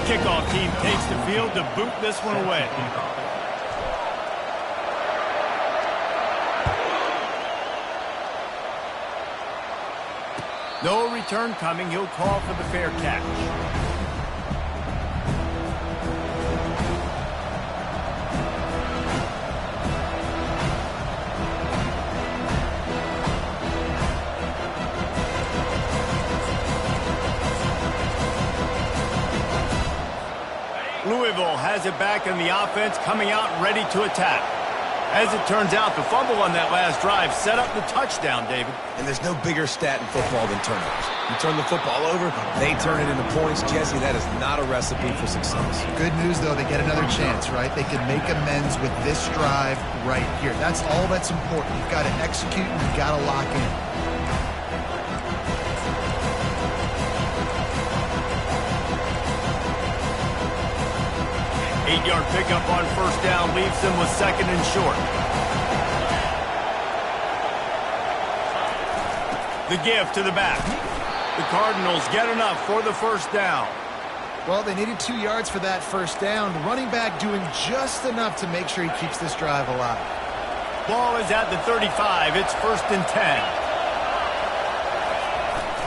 kickoff team takes the field to boot this one away. No return coming. He'll call for the fair catch. Louisville has it back in the offense, coming out ready to attack. As it turns out, the fumble on that last drive set up the touchdown, David. And there's no bigger stat in football than turnovers. You turn the football over, they turn it into points. Jesse, that is not a recipe for success. Good news, though, they get another chance, right? They can make amends with this drive right here. That's all that's important. You've got to execute and you've got to lock in. Eight-yard pickup on first down leaves them with second and short. The give to the back. The Cardinals get enough for the first down. Well, they needed 2 yards for that first down. The running back doing just enough to make sure he keeps this drive alive. Ball is at the 35. It's 1st and 10.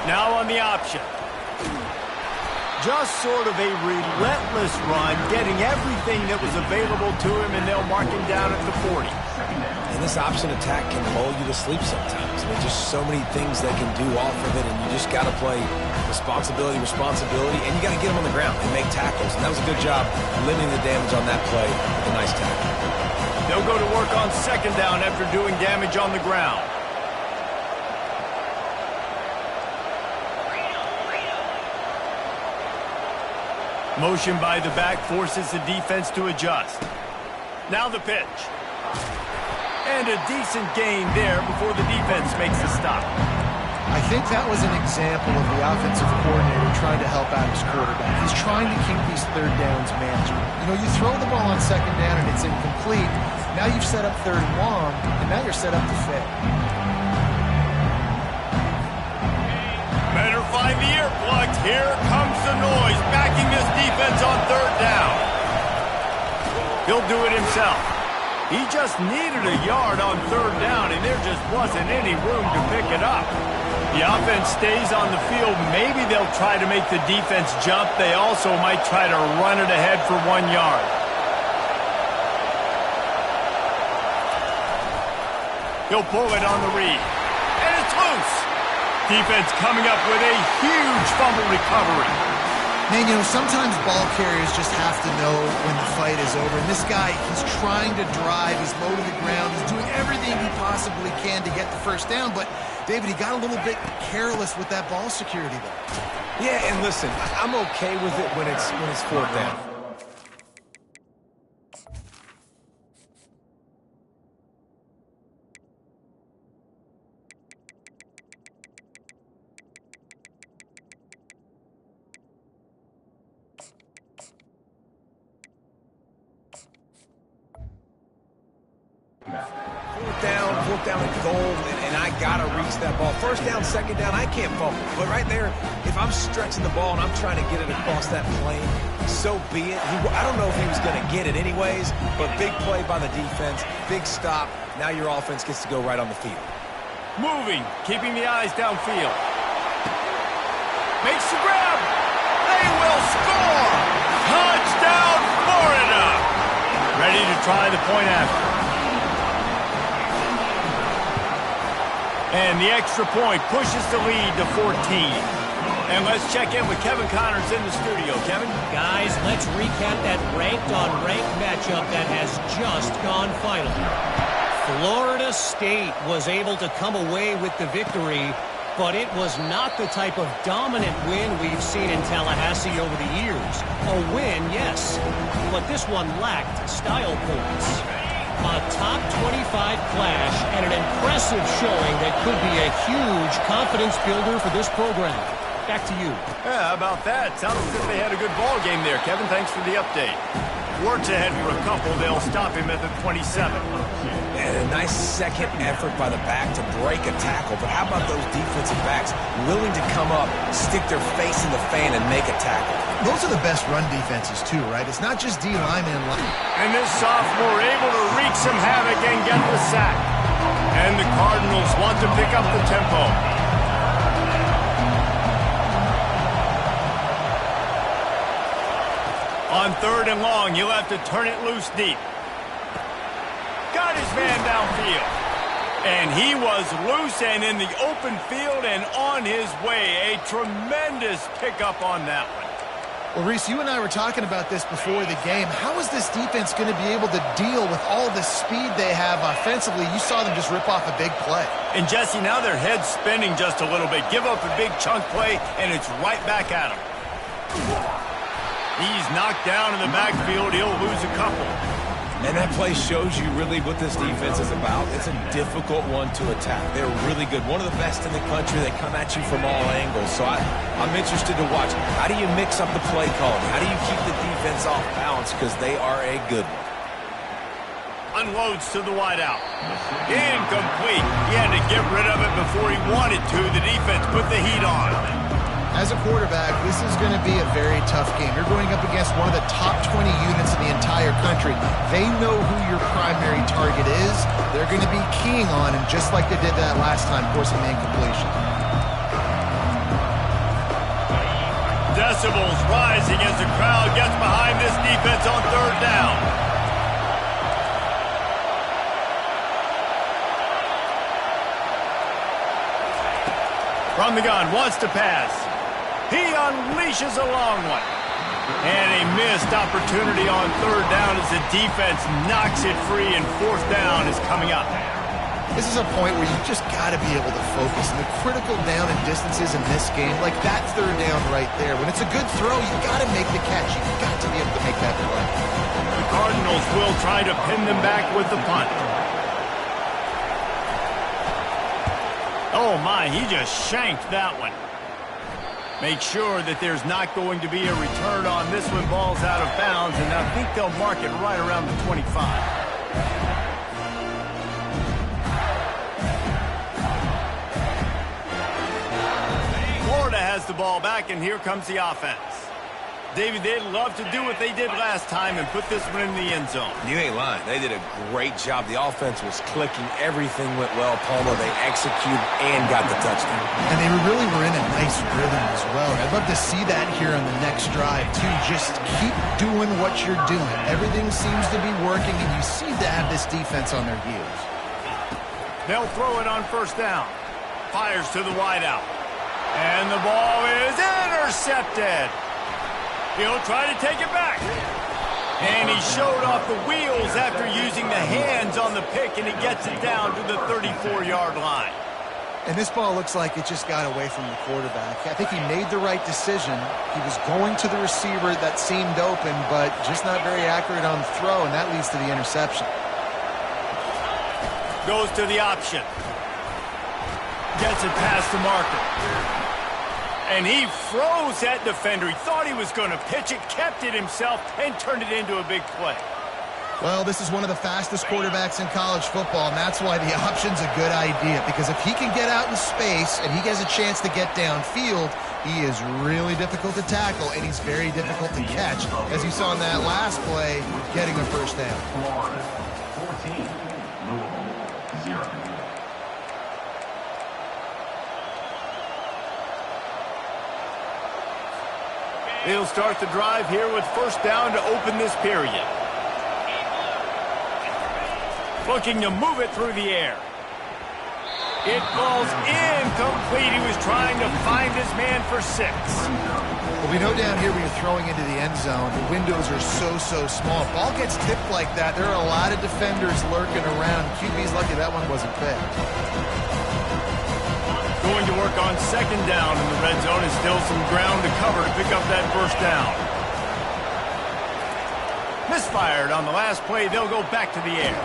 Now on the option. Just sort of a relentless run, getting everything that was available to him, and they'll mark him down at the 40. And this option attack can lull you to sleep sometimes. I mean, just so many things they can do off of it, and you just got to play responsibility, and you got to get them on the ground and make tackles. And that was a good job limiting the damage on that play with a nice tackle. They'll go to work on second down after doing damage on the ground. Motion by the back forces the defense to adjust. Now the pitch. And a decent gain there before the defense makes a stop. I think that was an example of the offensive coordinator trying to help out his quarterback. He's trying to keep these third downs manageable. You know, you throw the ball on second down and it's incomplete. Now you've set up third and long, and now you're set up to fail. Better find the earplugs. Here comes the noise, backing this defense on third down. He'll do it himself. He just needed a yard on third down, and there just wasn't any room to pick it up. The offense stays on the field. Maybe they'll try to make the defense jump. They also might try to run it ahead for 1 yard. He'll pull it on the read. And it's loose. Defense coming up with a huge fumble recovery. Man, you know, sometimes ball carriers just have to know when the fight is over. And this guy, he's trying to drive. He's low to the ground. He's doing everything he possibly can to get the first down. But, David, he got a little bit careless with that ball security there. Yeah, and listen, I'm okay with it when it's fourth down. Fourth down and goal, and I got to reach that ball. First down, second down, I can't fumble. But right there, if I'm stretching the ball and I'm trying to get it across that plane, so be it. I don't know if he was going to get it anyways, but big play by the defense, big stop. Now your offense gets to go right on the field. Moving, keeping the eyes downfield. Makes the grab. They will score. Touchdown, Florida. Ready to try the point after. And the extra point pushes the lead to 14. And let's check in with Kevin Connors in the studio. Kevin? Guys, let's recap that ranked-on-ranked matchup that has just gone final. Florida State was able to come away with the victory, but it was not the type of dominant win we've seen in Tallahassee over the years. A win, yes, but this one lacked style points. A top 25 clash and an impressive showing that could be a huge confidence builder for this program. Back to you. Yeah, how about that? Sounds as if they had a good ball game there, Kevin. Thanks for the update. works ahead for a couple. They'll stop him at the 27. And a nice second effort by the back to break a tackle. But how about those defensive backs willing to come up, stick their face in the fan, and make a tackle? Those are the best run defenses, too, right? It's not just D linemen and line. And this sophomore able to wreak some havoc and get the sack. And the Cardinals want to pick up the tempo. On 3rd and long, he'll have to turn it loose deep. Got his man downfield. And he was loose and in the open field and on his way. A tremendous pickup on that one. Well, Reese, you and I were talking about this before the game. How is this defense going to be able to deal with all the speed they have offensively? You saw them just rip off a big play. And, Jesse, now their head's spinning just a little bit. Give up a big chunk play, and it's right back at him. He's knocked down in the backfield. He'll lose a couple. And that play shows you really what this defense is about. It's a difficult one to attack. They're really good. One of the best in the country. They come at you from all angles. So I'm interested to watch. How do you mix up the play calling? How do you keep the defense off balance? Because they are a good one. Unloads to the wideout. Incomplete. He had to get rid of it before he wanted to. The defense put the heat on. As a quarterback, this is going to be a very tough game. You're going up against one of the top 20 units in the entire country. They know who your primary target is. They're going to be keying on him, just like they did that last time, forcing the incompletion. Decibels rising as the crowd gets behind this defense on 3rd down. From the gun, wants to pass. He unleashes a long one. And a missed opportunity on 3rd down as the defense knocks it free, and 4th down is coming up. This is a point where you just got to be able to focus. And the critical down and distances in this game, like that 3rd down right there, when it's a good throw, you got to make the catch. You got to be able to make that play. The Cardinals will try to pin them back with the punt. Oh, my, he just shanked that one. Make sure that there's not going to be a return on this one. Ball's out of bounds, and I think they'll mark it right around the 25. Florida has the ball back, and here comes the offense. David, they'd love to do what they did last time and put this one in the end zone. You ain't lying. They did a great job. The offense was clicking. Everything went well. Palmer, they executed and got the touchdown. And they really were in a nice rhythm as well. I'd love to see that here on the next drive, too. Just keep doing what you're doing. Everything seems to be working, and you seem to have this defense on their heels. They'll throw it on 1st down. Fires to the wideout. And the ball is intercepted. He'll try to take it back. And he showed off the wheels after using the hands on the pick, and he gets it down to the 34-yard line. And this ball looks like it just got away from the quarterback. I think he made the right decision. He was going to the receiver that seemed open, but just not very accurate on the throw, and that leads to the interception. Goes to the option. Gets it past the marker. And he froze that defender. He thought he was going to pitch it, kept it himself, and turned it into a big play. Well, this is one of the fastest quarterbacks in college football, and that's why the option's a good idea. Because if he can get out in space and he has a chance to get downfield, he is really difficult to tackle, and he's very difficult to catch. As you saw in that last play, getting a 1st down. 14, Louisville, 0. He'll start the drive here with 1st down to open this period. Looking to move it through the air. It falls incomplete. He was trying to find his man for 6. Well, we know down here when you're throwing into the end zone, the windows are so small. If ball gets tipped like that, there are a lot of defenders lurking around. QB's lucky that one wasn't picked. Going to work on 2nd down in the red zone, and still some ground to cover to pick up that 1st down. Misfired on the last play. They'll go back to the air.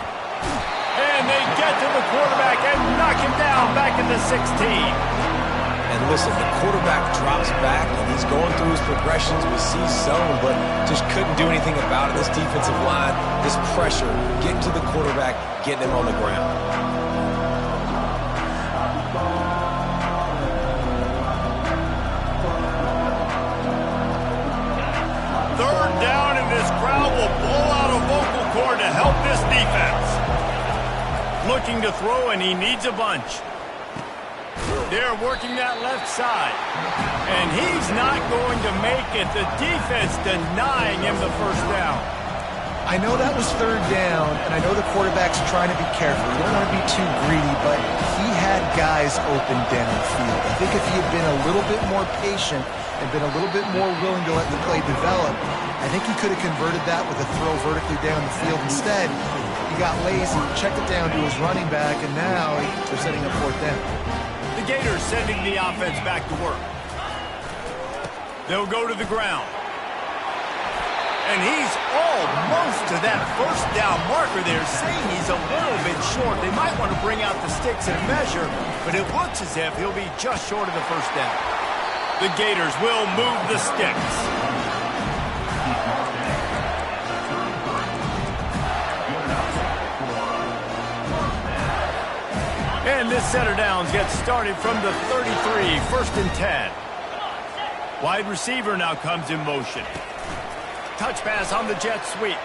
And they get to the quarterback and knock him down back at the 16. And Listen, the quarterback drops back, and he's going through his progressions. We see zone, but just couldn't do anything about it. This defensive line, this pressure, getting to the quarterback, getting him on the ground. Third down, and this crowd will blow out a vocal cord to help this defense. Looking to throw, and he needs a bunch. They're working that left side. And he's not going to make it. The defense denying him the first down. I know that was third down, and I know the quarterback's trying to be careful. You don't want to be too greedy, but he had guys open down the field. I think if he had been a little bit more patient and been a little bit more willing to let the play develop, I think he could have converted that with a throw vertically down the field. Instead, he got lazy, checked it down to his running back, and now they're setting up fourth down. The Gators sending the offense back to work. They'll go to the ground. And he's almost to that first down marker there, saying he's a little bit short. They might want to bring out the sticks and measure, but it looks as if he'll be just short of the first down. The Gators will move the sticks. And this set of downs gets started from the 33, 1st and 10. Wide receiver now comes in motion. Touch pass on the jet sweep.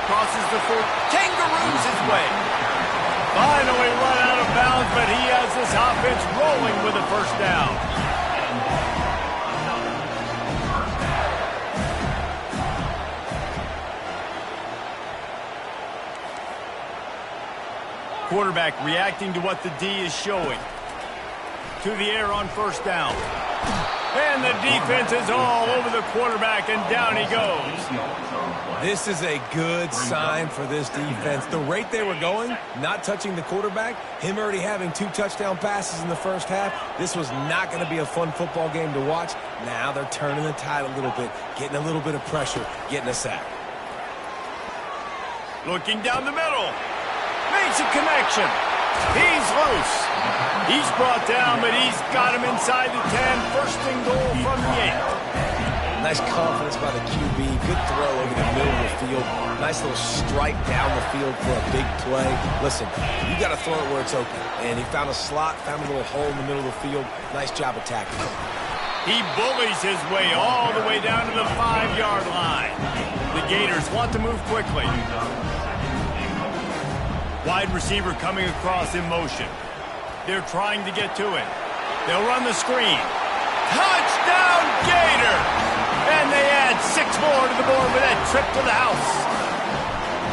Crosses the 4, kangaroos his way. Finally run out of bounds, but he has this offense rolling with a first down. Quarterback reacting to what the D is showing. To the air on first down. And the defense is all over the quarterback, and down he goes. This is a good sign for this defense. The rate they were going, not touching the quarterback, him already having 2 touchdown passes in the first half, this was not going to be a fun football game to watch. Now they're turning the tide a little bit, getting a little bit of pressure, getting a sack. Looking down the middle. Makes a connection. He's loose. He's brought down, but he's got him inside the 10. First and goal from the 8. Nice confidence by the QB. Good throw over the middle of the field. Nice little strike down the field for a big play. Listen, you got to throw it where it's open. And he found a slot, found a little hole in the middle of the field. Nice job attacking it. He bullies his way all the way down to the 5-yard line. The Gators want to move quickly. Wide receiver coming across in motion. They're trying to get to it. They'll run the screen. Touchdown, Gator! And they add 6 more to the board with that trip to the house.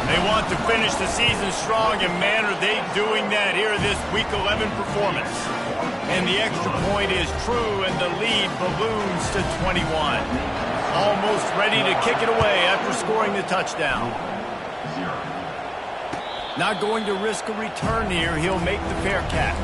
They want to finish the season strong, and man, are they doing that here this Week 11 performance. And the extra point is true, and the lead balloons to 21. Almost ready to kick it away after scoring the touchdown. Not going to risk a return here. He'll make the fair catch.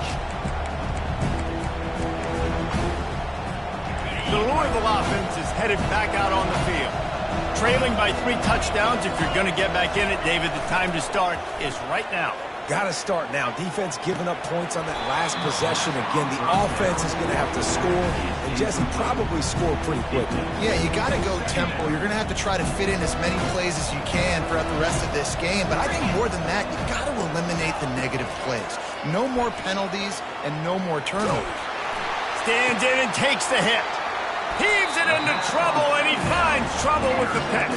The Louisville offense is headed back out on the field. Trailing by 3 touchdowns. If you're going to get back in it, David, the time to start is right now. Got to start now. Defense giving up points on that last possession. Again, the offense is going to have to score, and Jesse probably score pretty quickly. Yeah, you got to go tempo. You're going to have to try to fit in as many plays as you can throughout the rest of this game. But I think more than that, you got to eliminate the negative plays. No more penalties and no more turnovers. Stands in and takes the hit. Heaves it into trouble, and he finds trouble with the pick.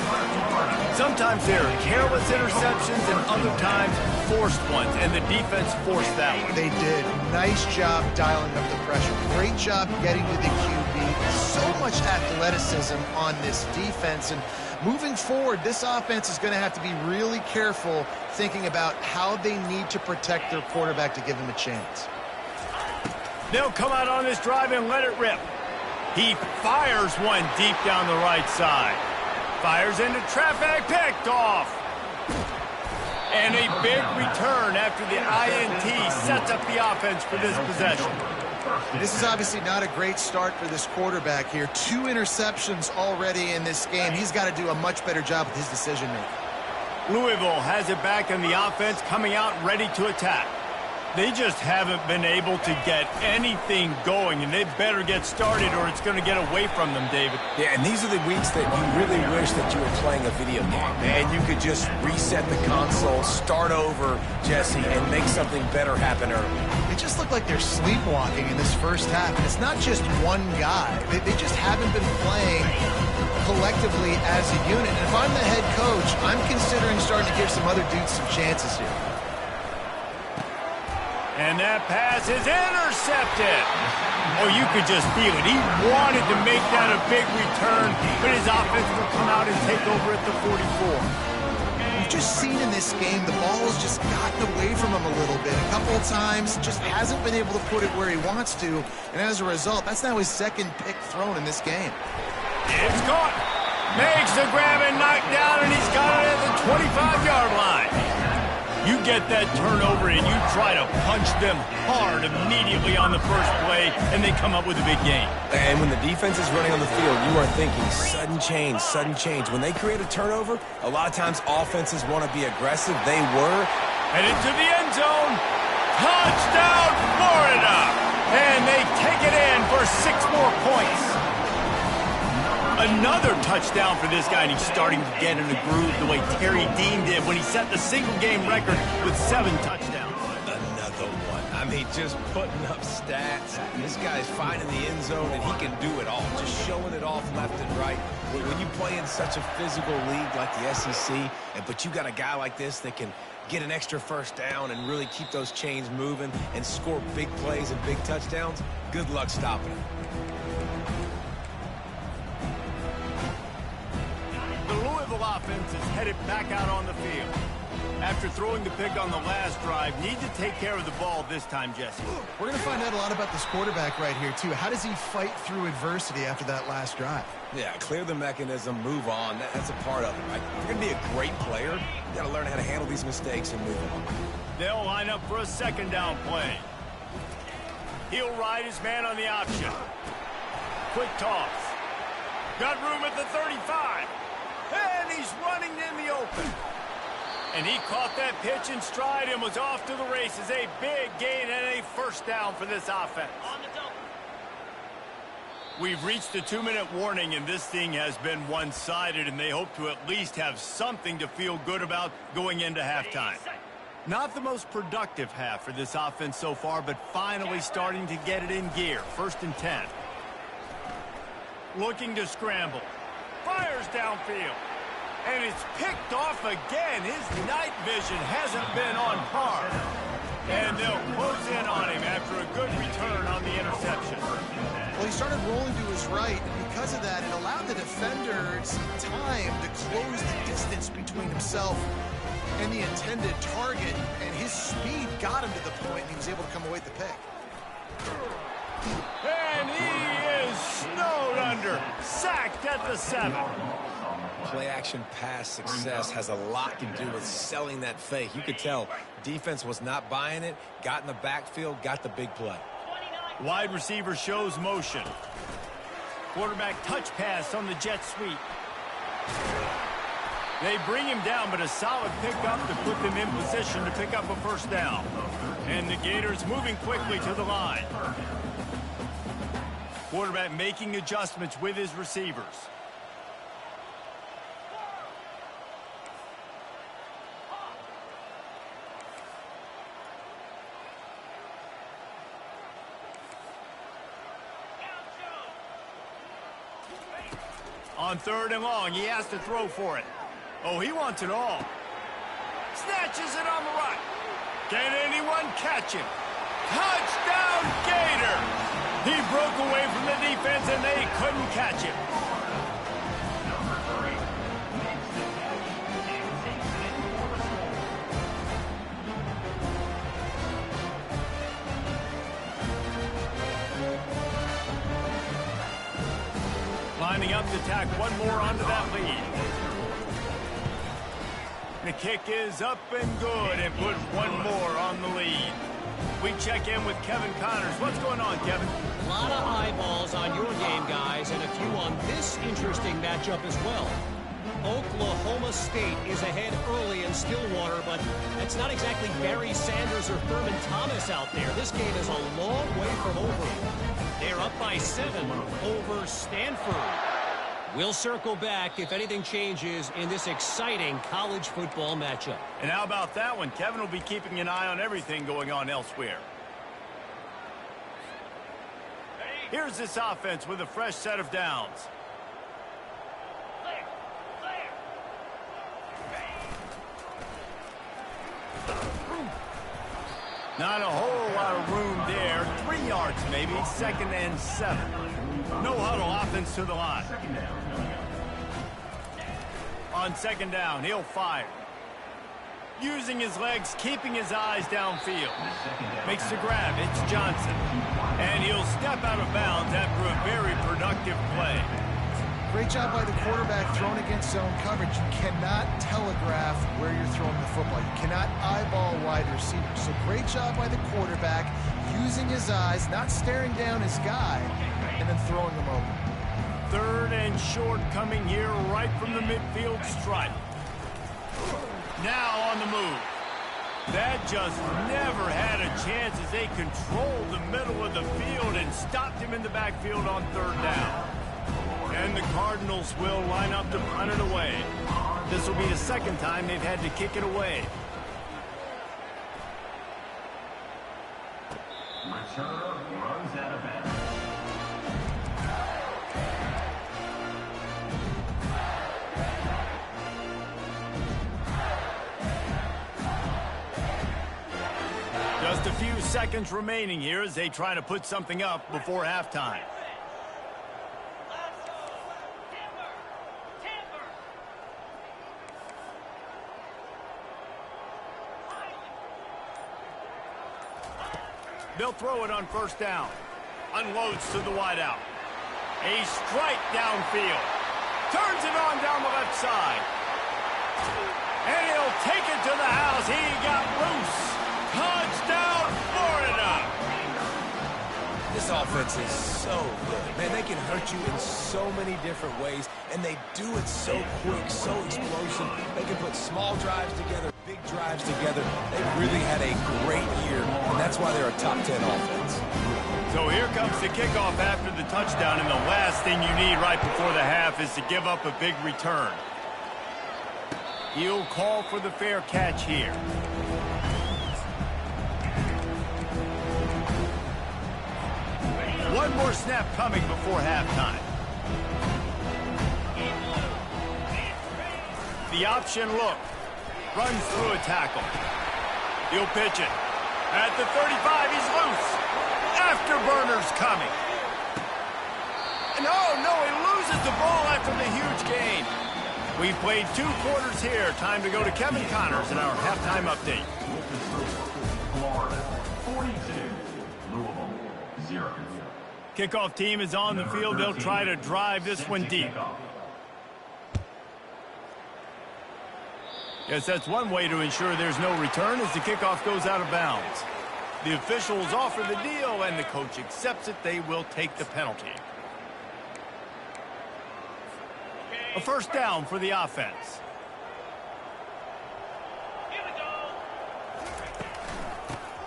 Sometimes there are careless interceptions, and other times forced ones, and the defense forced that one. They did. Nice job dialing up the pressure. Great job getting to the QB. So much athleticism on this defense, and moving forward, this offense is going to have to be really careful thinking about how they need to protect their quarterback to give him a chance. They'll come out on this drive and let it rip. He fires one deep down the right side. Fires into traffic, picked off. And a big return after the INT sets up the offense for this possession. This is obviously not a great start for this quarterback here. 2 interceptions already in this game. He's got to do a much better job with his decision-making. Louisville has it back in the offense, coming out ready to attack. They just haven't been able to get anything going, and they better get started or it's going to get away from them, David. Yeah, and these are the weeks that you really wish that you were playing a video game. And you could just reset the console, start over, Jesse, and make something better happen early. They just look like they're sleepwalking in this first half, and it's not just one guy. They just haven't been playing collectively as a unit. And if I'm the head coach, I'm considering starting to give some other dudes some chances here. And that pass is intercepted. Oh, you could just feel it. He wanted to make that a big return, but his offense will come out and take over at the 44. We've just seen in this game the ball has just gotten away from him a little bit. A couple of times, just hasn't been able to put it where he wants to. And as a result, that's now his second pick thrown in this game. It's caught. Makes the grab and knocked down, and he's got it at the 25-yard line. You get that turnover and you try to punch them hard immediately on the first play, and they come up with a big gain. And when the defense is running on the field, you are thinking sudden change, sudden change. When they create a turnover, a lot of times offenses want to be aggressive. They were. And into the end zone. Touchdown, Florida! And they take it in for 6 more points. Another touchdown for this guy, and he's starting to get in a groove the way Terry Dean did when he set the single-game record with 7 touchdowns. Another one. I mean, just putting up stats. This guy's finding the end zone, and he can do it all. Just showing it off left and right. When you play in such a physical league like the SEC, but you got a guy like this that can get an extra first down and really keep those chains moving and score big plays and big touchdowns, good luck stopping him. The Louisville offense is headed back out on the field. After throwing the pick on the last drive, need to take care of the ball this time, Jesse. We're going to find out a lot about this quarterback right here, too. How does he fight through adversity after that last drive? Yeah, clear the mechanism, move on. That's a part of it, right? If you're going to be a great player, you got to learn how to handle these mistakes and move on. They'll line up for a second down play. He'll ride his man on the option. Quick toss. Got room at the 35. And he's running in the open. And he caught that pitch in stride and was off to the races. A big gain and a first down for this offense. We've reached the 2-minute warning, and this thing has been one-sided, and they hope to at least have something to feel good about going into halftime. Not the most productive half for this offense so far, but finally starting to get it in gear. 1st and 10. Looking to scramble. Fires downfield. And it's picked off again. His night vision hasn't been on par. And they'll close in on him after a good return on the interception. Well, he started rolling to his right, and because of that, it allowed the defender some time to close the distance between himself and the intended target, and his speed got him to the point, and he was able to come away with the pick. And he is snowed under, sacked at the 7. Play-action pass success has a lot to do with selling that fake. You could tell defense was not buying it, got in the backfield, got the big play. Wide receiver shows motion. Quarterback touch pass on the jet sweep. They bring him down, but a solid pickup to put them in position to pick up a first down. And the Gators moving quickly to the line. Quarterback making adjustments with his receivers. On 3rd and long, he has to throw for it. Oh, he wants it all. Snatches it on the right. Can anyone catch him? Touchdown, Gator! He broke away from the defense, and they couldn't catch him. Lining up to tack one more onto that lead. The kick is up and good and put one more on the lead. We check in with Kevin Connors. What's going on, Kevin? A lot of eyeballs on your game, guys, and a few on this interesting matchup as well. Oklahoma State is ahead early in Stillwater, but that's not exactly Barry Sanders or Thurman Thomas out there. This game is a long way from over. They're up by 7 over Stanford. We'll circle back if anything changes in this exciting college football matchup. And how about that one? Kevin will be keeping an eye on everything going on elsewhere. Here's this offense with a fresh set of downs. Not a whole lot of room there. 3 yards maybe. 2nd and 7. No huddle, offense to the line. On 2nd down, he'll fire. Using his legs, keeping his eyes downfield. Makes the grab. It's Johnson. And he'll step out of bounds after a very productive play. Great job by the quarterback thrown against zone coverage. You cannot telegraph where you're throwing the football. You cannot eyeball wide receivers. So great job by the quarterback using his eyes, not staring down his guy, and then throwing him open. 3rd and short coming here right from the midfield stripe. Now on the move. That just never had a chance as they controlled the middle of the field and stopped him in the backfield on 3rd down. And the Cardinals will line up to punt it away. This will be the 2nd time they've had to kick it away. Returner runs out of bounds. Just a few seconds remaining here as they try to put something up before halftime. They'll throw it on 1st down. Unloads to the wideout. A strike downfield. Turns it on down the left side. And he'll take it to the house. He got loose. Touchdown, Florida. This offense is so good. Man, they can hurt you in so many different ways, and they do it so quick, so explosive. They can put small drives together, big drives together. They've really had a great year, and that's why they're a top 10 offense. So here comes the kickoff after the touchdown, and the last thing you need right before the half is to give up a big return. He'll call for the fair catch here. One more snap coming before halftime. The option look. Runs through a tackle. He'll pitch it. At the 35, he's loose. Afterburner's coming. And oh, no, he loses the ball after the huge gain. We've played 2 quarters here. Time to go to Kevin Connors in our halftime update. Florida 42, Louisville 0. Kickoff team is on the field. They'll try to drive this one deep. Yes, that's one way to ensure there's no return as the kickoff goes out of bounds. The officials offer the deal, and the coach accepts it. They will take the penalty. A 1st down for the offense.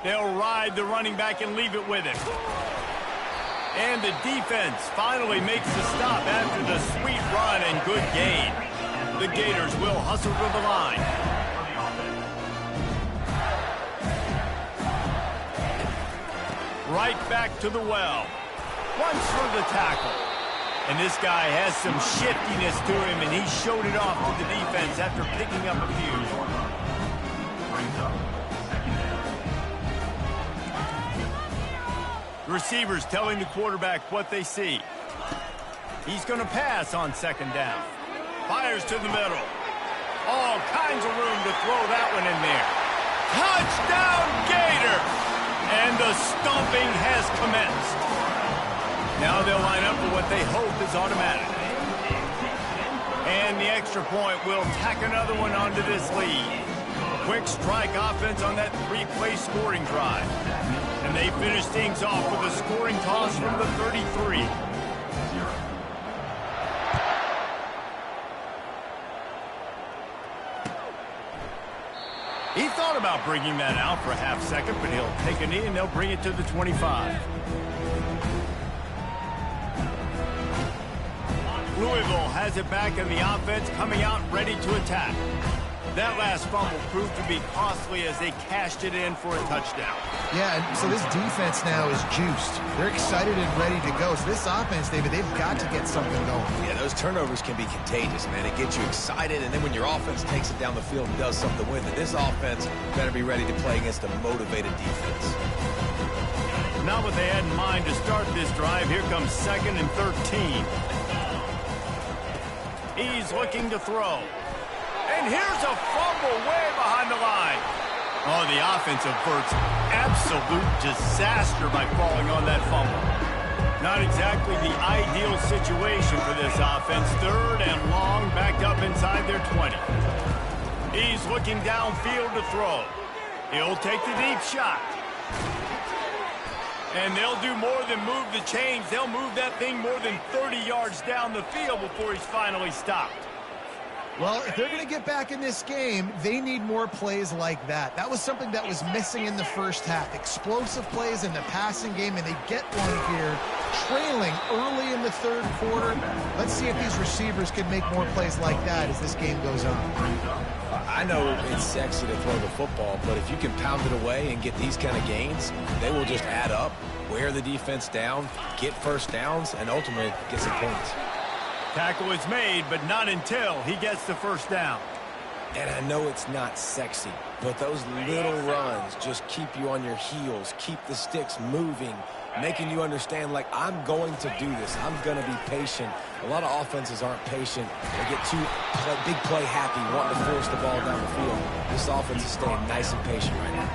They'll ride the running back and leave it with him. And the defense finally makes the stop after the sweet run and good gain. The Gators will hustle to the line. Right back to the well. Once for the tackle. And this guy has some shiftiness to him, and he showed it off to the defense after picking up a few. Receivers telling the quarterback what they see. He's going to pass on 2nd down. Fires to the middle. All kinds of room to throw that one in there. Touchdown, Gator! And the stomping has commenced. Now they'll line up for what they hope is automatic. And the extra point will tack another one onto this lead. Quick strike offense on that 3-play scoring drive. And they finish things off with a scoring toss from the 33. about bringing that out for a half second, but he'll take a knee and they'll bring it to the 25. Louisville has it back in the offense, coming out ready to attack. That last fumble proved to be costly as they cashed it in for a touchdown. Yeah, and so this defense now is juiced. They're excited and ready to go. So this offense, David, they've got to get something going. Yeah, those turnovers can be contagious, man. It gets you excited, and then when your offense takes it down the field and does something with it, this offense better be ready to play against a motivated defense. Not what they had in mind to start this drive. Here comes 2nd and 13. He's looking to throw. And here's a fumble way behind the line. Oh, the offense averts absolute disaster by falling on that fumble. Not exactly the ideal situation for this offense. 3rd and long, backed up inside their 20. He's looking downfield to throw. He'll take the deep shot. And they'll do more than move the chains. They'll move that thing more than 30 yards down the field before he's finally stopped. Well, if they're going to get back in this game, they need more plays like that. That was something that was missing in the first half. Explosive plays in the passing game, and they get one here, trailing early in the 3rd quarter. Let's see if these receivers can make more plays like that as this game goes on. I know it's sexy to throw the football, but if you can pound it away and get these kind of gains, they will just add up, wear the defense down, get first downs, and ultimately get some points. Tackle is made, but not until he gets the first down. And I know it's not sexy, but those little runs just keep you on your heels, keep the sticks moving, making you understand, like, I'm going to do this. I'm going to be patient. A lot of offenses aren't patient. They get too big play happy, wanting to force the ball down the field. This offense is staying nice and patient right now.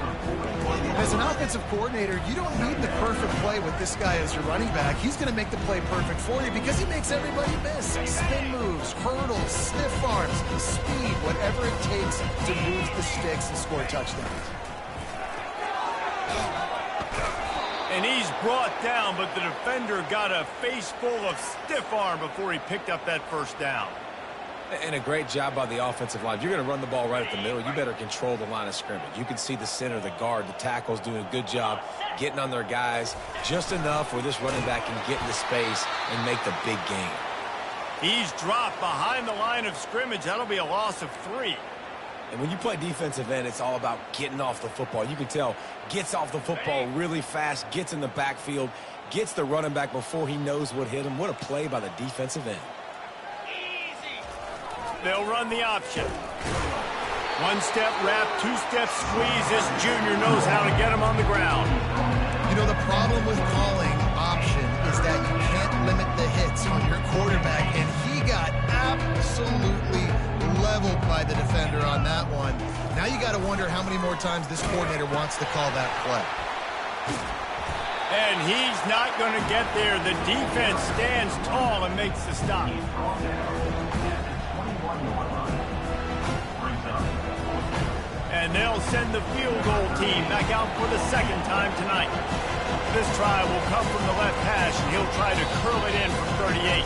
As an offensive coordinator, you don't need the perfect play with this guy as your running back. He's going to make the play perfect for you because he makes everybody miss. Spin moves, hurdles, stiff arms, speed, whatever it takes to move the sticks and score touchdowns. And he's brought down, but the defender got a face full of stiff arm before he picked up that first down. And a great job by the offensive line. If you're going to run the ball right at the middle, you better control the line of scrimmage. You can see the center, the guard, the tackles doing a good job getting on their guys just enough where this running back can get into space and make the big gain. He's dropped behind the line of scrimmage. That'll be a loss of 3. And when you play defensive end, it's all about getting off the football. You can tell, gets off the football really fast, gets in the backfield, gets the running back before he knows what hit him. What a play by the defensive end. They'll run the option. 1-step wrap, 2-step squeeze. This junior knows how to get him on the ground. You know, the problem with calling option is that you can't limit the hits on your quarterback, and he got absolutely leveled by the defender on that one. Now you got to wonder how many more times this coordinator wants to call that play. And he's not going to get there. The defense stands tall and makes the stop. And they'll send the field goal team back out for the 2nd time tonight. This try will come from the left hash, and he'll try to curl it in from 38.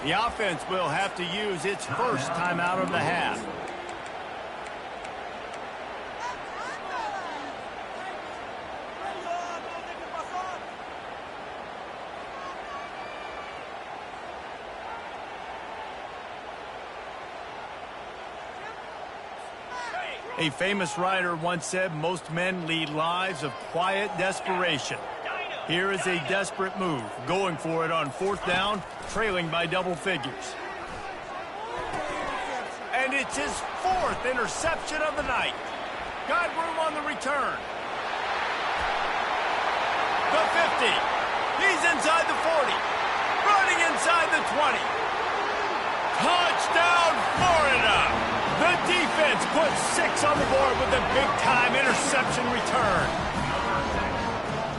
The offense will have to use its first timeout of the half. A famous writer once said, most men lead lives of quiet desperation. Here is a desperate move, going for it on 4th down, trailing by double figures. And it's his 4th interception of the night. Got room on the return. The 50. He's inside the 40. Running inside the 20. Touchdown, Florida! The defense puts 6 on the board with a big-time interception return.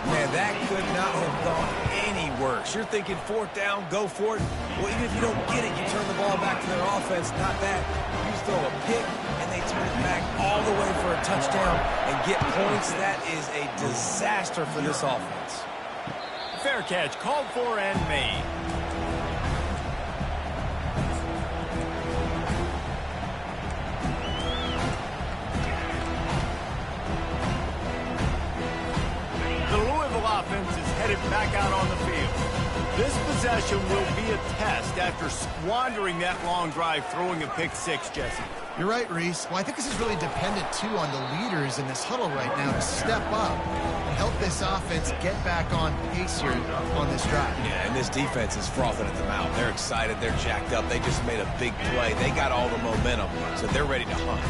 Man, that could not have gone any worse. You're thinking 4th down, go for it. Well, even if you don't get it, you turn the ball back to their offense. Not that. You throw a pick, and they turn it back all the way for a touchdown and get points. That is a disaster for this offense. Fair catch, called for and made. headed back out on the field. This possession will be a test after squandering that long drive throwing a pick six, Jesse. You're right, Reese. Well, I think this is really dependent, too, on the leaders in this huddle right now to step up and help this offense get back on pace here on this drive. Yeah, and this defense is frothing at the mouth. They're excited. They're jacked up. They just made a big play. They got all the momentum, so they're ready to hunt.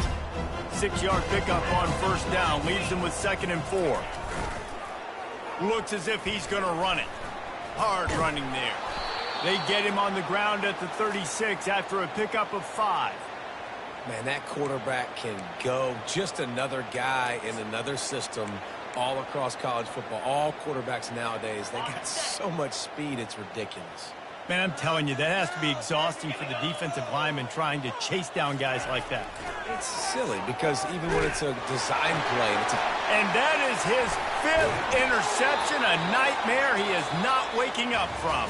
6-yard pickup on first down leaves him with 2nd and 4. Looks as if he's going to run it. Hard running there. They get him on the ground at the 36 after a pickup of 5. Man, that quarterback can go. Just another guy in another system all across college football. All quarterbacks nowadays, they got so much speed, it's ridiculous. Man, I'm telling you, that has to be exhausting for the defensive lineman trying to chase down guys like that. It's silly because even when it's a design play, and that is his 5th interception, a nightmare he is not waking up from.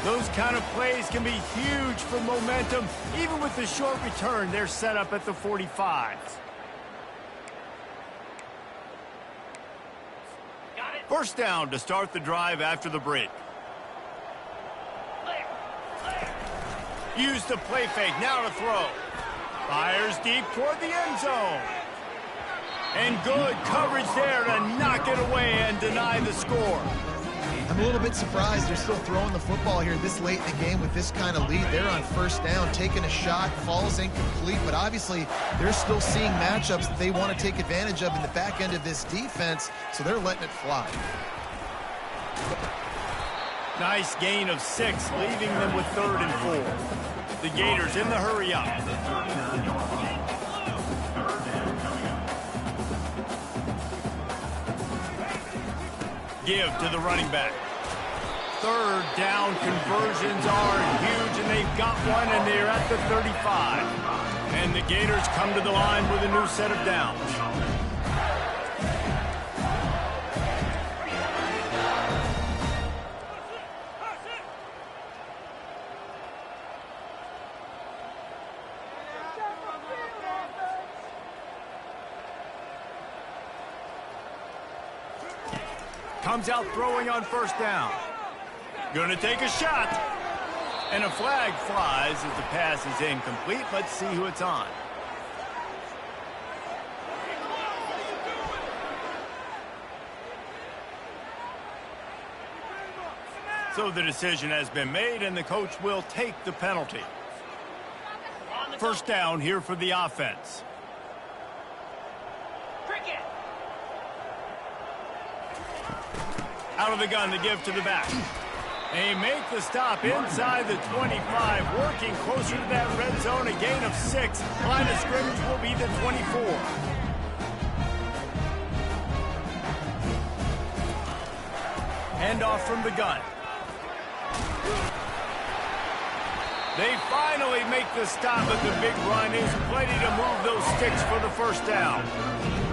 Those kind of plays can be huge for momentum. Even with the short return, they're set up at the 45. First down to start the drive after the break. Use the play fake, now to throw. Fires deep toward the end zone. And good coverage there to knock it away and deny the score. I'm a little bit surprised they're still throwing the football here this late in the game with this kind of lead. They're on first down, taking a shot, falls incomplete, but obviously they're still seeing matchups that they want to take advantage of in the back end of this defense, so they're letting it fly. Nice gain of 6, leaving them with 3rd and 4. The Gators in the hurry up. Give to the running back. 3rd down conversions are huge, and they've got one, and they're at the 35. And the Gators come to the line with a new set of downs. Comes out throwing on first down. Going to take a shot. And a flag flies as the pass is incomplete. Let's see who it's on. So the decision has been made, and the coach will take the penalty. First down here for the offense. Out of the gun to give to the back. They make the stop inside the 25, working closer to that red zone, a gain of 6. Line of scrimmage will be the 24. Handoff from the gun. They finally make the stop, but the big run is ready to move those sticks for the first down.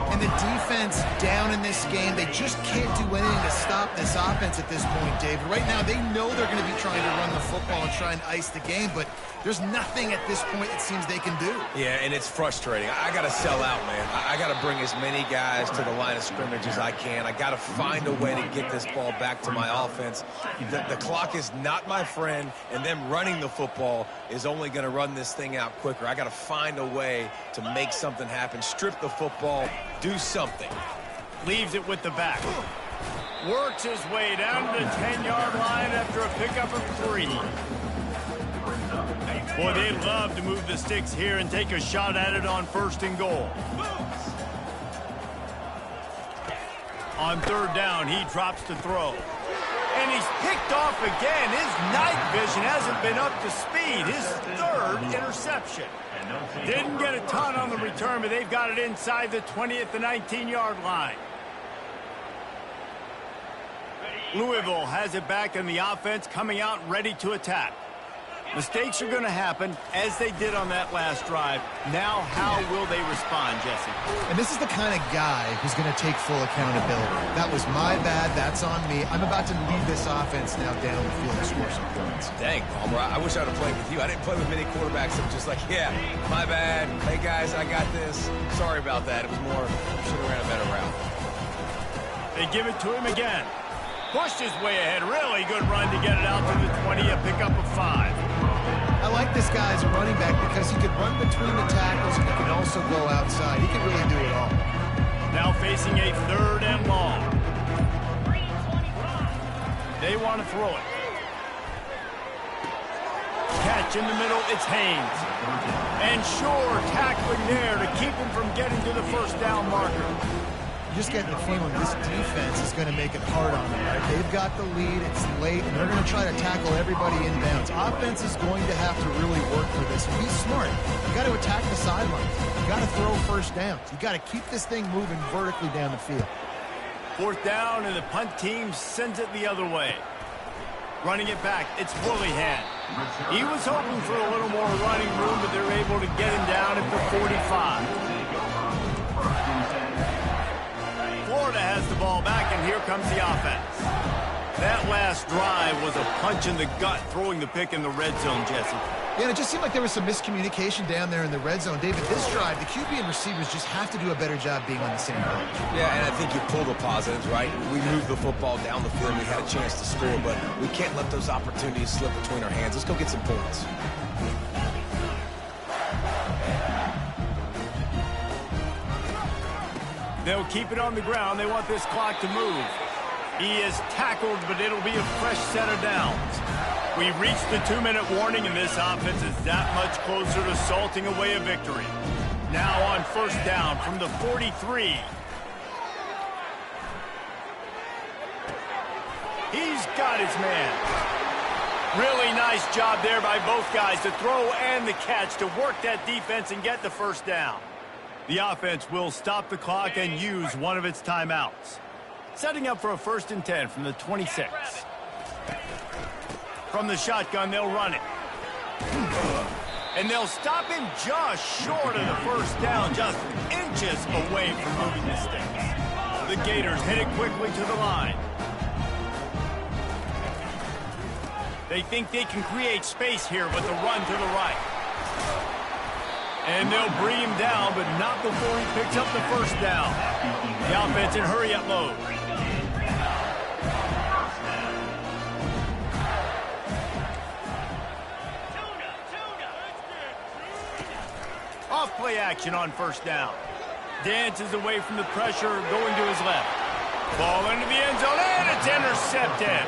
And the defense down in this game, they just can't do anything to stop this offense at this point, David. Right now, they know they're going to be trying to run the football and try and ice the game, but there's nothing at this point it seems they can do. Yeah, and it's frustrating. I got to sell out, man. I got to bring as many guys to the line of scrimmage as I can. I got to find a way to get this ball back to my offense. The clock is not my friend, and them running the football is only going to run this thing out quicker. I got to find a way to make something happen, strip the football, do something. Leaves it with the back. Works his way down to the 10-yard line after a pickup of 3. Boy, they'd love to move the sticks here and take a shot at it on 1st and goal. On 3rd down, he drops to throw. And he's picked off again. His night vision hasn't been up to speed. His 3rd interception. Didn't get a ton on the return, but they've got it inside the 20 at the 19-yard line. Louisville has it back in the offense, coming out ready to attack. Mistakes are going to happen, as they did on that last drive. Now, how will they respond, Jesse? And this is the kind of guy who's going to take full accountability. That was my bad. That's on me. I'm about to lead this offense now down the field and score some points. Dang, Palmer, I wish I would have played with you. I didn't play with many quarterbacks that were just like, yeah, my bad. Hey, guys, I got this. Sorry about that. It was more, should have ran a better route. They give it to him again. Pushed his way ahead. Really good run to get it out to the 20, a pickup of 5. I like this guy as a running back because he could run between the tackles and he can also go outside. He can really do it all. Now facing a 3rd and long. They want to throw it. Catch in the middle, it's Haynes. And sure, tackling there to keep him from getting to the first down marker. You just get the feeling this defense is going to make it hard on them. Right? They've got the lead, it's late, and they're going to try to tackle everybody inbounds. Offense is going to have to really work for this. Be smart. You got to attack the sidelines. You got to throw first downs. You got to keep this thing moving vertically down the field. 4th down, and the punt team sends it the other way. Running it back, it's Willihan. He was hoping for a little more running room, but they're able to get him down at the 45. Florida has the ball back, and here comes the offense. That last drive was a punch in the gut, throwing the pick in the red zone, Jesse. Yeah, and it just seemed like there was some miscommunication down there in the red zone. David, this drive, the QB and receivers just have to do a better job being on the same page. Yeah, and I think you pull the positives, right? We moved the football down the field. We had a chance to score, but we can't let those opportunities slip between our hands. Let's go get some points. They'll keep it on the ground. They want this clock to move. He is tackled, but it'll be a fresh set of downs. We've reached the 2-minute warning, and this offense is that much closer to salting away a victory. Now on 1st down from the 43. He's got his man. Really nice job there by both guys to throw and the catch to work that defense and get the 1st down. The offense will stop the clock and use one of its timeouts. Setting up for a 1st and 10 from the 26. From the shotgun, they'll run it. And they'll stop him just short of the 1st down, just inches away from moving the sticks. The Gators hit it quickly to the line. They think they can create space here with the run to the right. And they'll bring him down, but not before he picks up the 1st down. The offense in hurry-up mode. Off-play action on 1st down. Dances away from the pressure, going to his left. Ball into the end zone, and it's intercepted.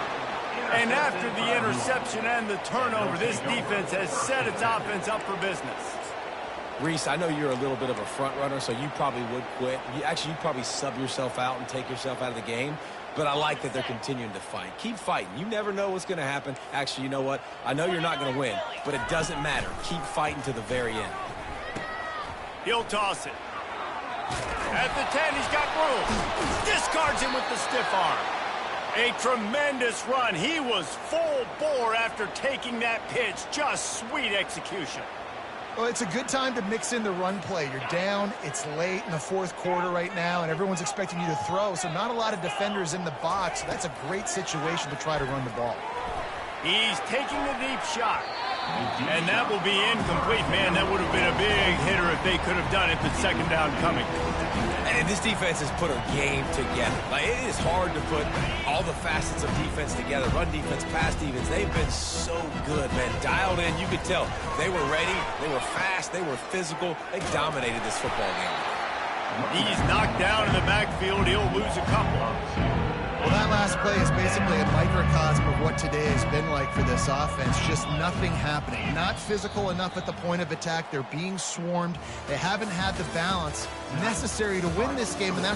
And after the interception and the turnover, this defense has set its offense up for business. Reese, I know you're a little bit of a front runner, so you probably would quit. You'd probably sub yourself out and take yourself out of the game. But I like that they're continuing to fight. Keep fighting. You never know what's going to happen. Actually, you know what? I know you're not going to win, but it doesn't matter. Keep fighting to the very end. He'll toss it. At the 10, he's got room. Discards him with the stiff arm. A tremendous run. He was full bore after taking that pitch. Just sweet execution. Well, it's a good time to mix in the run play. You're down, it's late in the 4th quarter right now, and everyone's expecting you to throw, so not a lot of defenders in the box. So that's a great situation to try to run the ball. He's taking the deep shot. And that will be incomplete. Man, that would have been a big hitter if they could have done it, but 2nd down coming. And this defense has put a game together. Like, it is hard to put all the facets of defense together. Run defense, pass defense. They've been so good, man. Dialed in. You could tell they were ready. They were fast. They were physical. They dominated this football game. He's knocked down in the backfield. He'll lose a couple. Well, that last play is basically a microcosm of what today has been like for this offense. Just nothing happening. Not physical enough at the point of attack. They're being swarmed. They haven't had the balance necessary to win this game, and that's